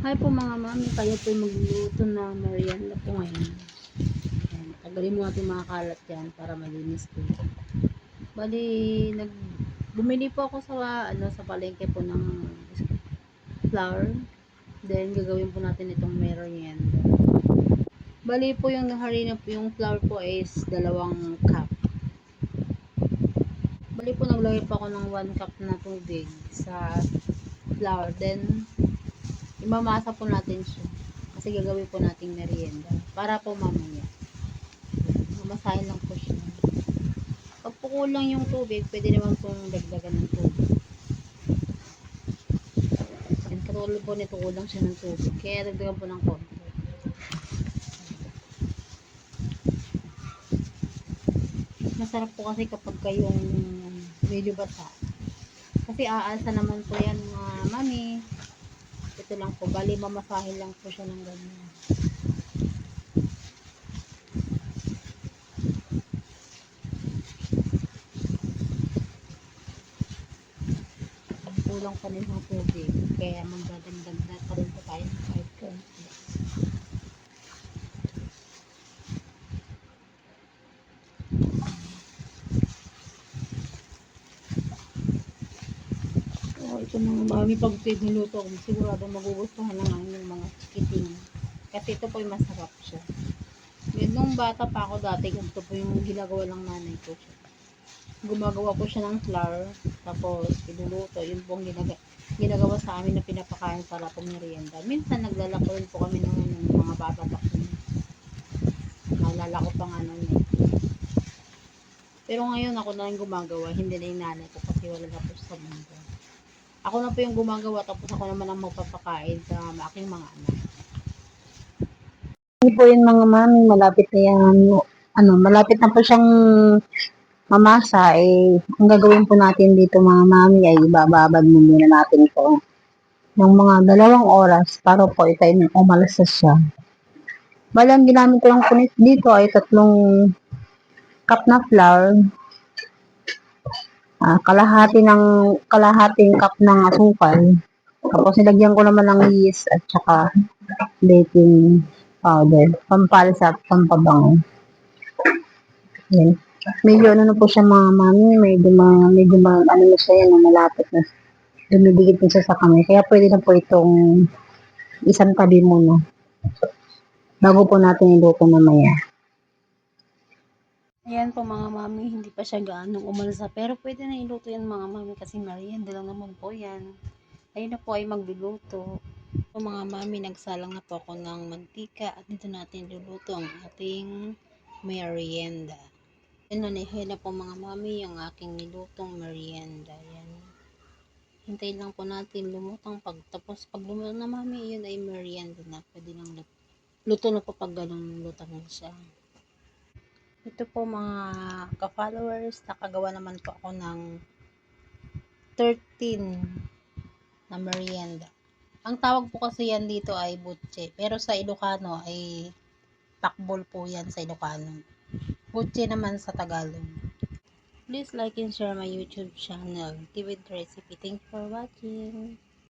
Hi po mga mami, tayo po magluluto ng merienda po ngayon. Ayan, tagalin mo natin mga kalat yan para malinis po. Bali, bumili po ako sa palengke po ng flour. Then, gagawin po natin itong merienda. Bali po yung harina po, yung flour po is 2 cup. Bali po naglagay po ako ng 1 cup na tubig sa flour. Then, imamasa po natin siya. Kasi gagawin po nating merienda. Para po mamaya. Mamasahin lang po siya. Pag po kulang yung tubig, pwede naman pong dagdagan ng tubig. And katulad po nito, kulang siya ng tubig. Kaya dagdagan po ng konti. Masarap po kasi kapag kayong medyo basa. Kasi aalsa naman po yan mga mami. Ito lang po. Bali, mamasahin lang po siya ng ganyan. Kulang pa rin ng tubig. Kaya magdadagdag pa rin po tayo ng 5 konti. Ito mga mami, pag niluto ko, sigurado magugustuhan ng yung mga chikiting. Kasi ito po yung masarap siya. Nung bata pa ako dati, ganito po yung ginagawa ng nanay ko siya. Gumagawa po siya ng flour, tapos iluluto. Yun po ang ginagawa sa amin na pinapakain para po merienda. Minsan naglalako rin po kami ng mga bata pa po. Naalala ko pa nga nun eh. Pero ngayon ako na rin gumagawa, hindi na yung nanay ko kasi wala na po sa mundo. Ako na po yung gumagawa, tapos ako naman ang magpapakain sa aking mga anak. Hindi po yun mga mami, malapit na yan. Malapit na po siyang mamasa. Ang gagawin po natin dito mga mami ay ibababad muna natin ito ng mga 2 oras para po ito ay umalasas siya. Bali, ang ginamit ko lang po dito ay 3 cup na flour, kalahating cup ng asukal. Tapos nilagyan ko naman ng yeast at saka baking powder, pampalasa at pampabango. Yan. Medyo na po siya mga mami, medyo na siya yan, malapit na. Dumidikit na siya sa kamay. Kaya pwede na po itong isang tabi muna. Bago po natin iluto mamaya. Ayan po mga mami, hindi pa siya gaano umalsa. Pero pwede na iluto yan mga mami kasi merienda lang naman po yan. Ayun na po ay magluluto. So, mga mami, nagsalang na po ako ng mantika at dito natin luluto ang ating merienda. Nanihin na po mga mami yung aking nilutong merienda. Yan. Hintayin lang po natin lumutang tapos pag lumutang na mami, yun ay merienda na. Pwede nang luto na po pag ganun lutang na siya. Ito po mga ka-followers, nakagawa naman po ako ng 13 na merienda. Ang tawag po kasi yan dito ay butche. Pero sa Ilocano ay takbol po yan sa Ilocano. Butche naman sa Tagalog. Please like and share my YouTube channel, Tiwid Recipe. Thank you for watching.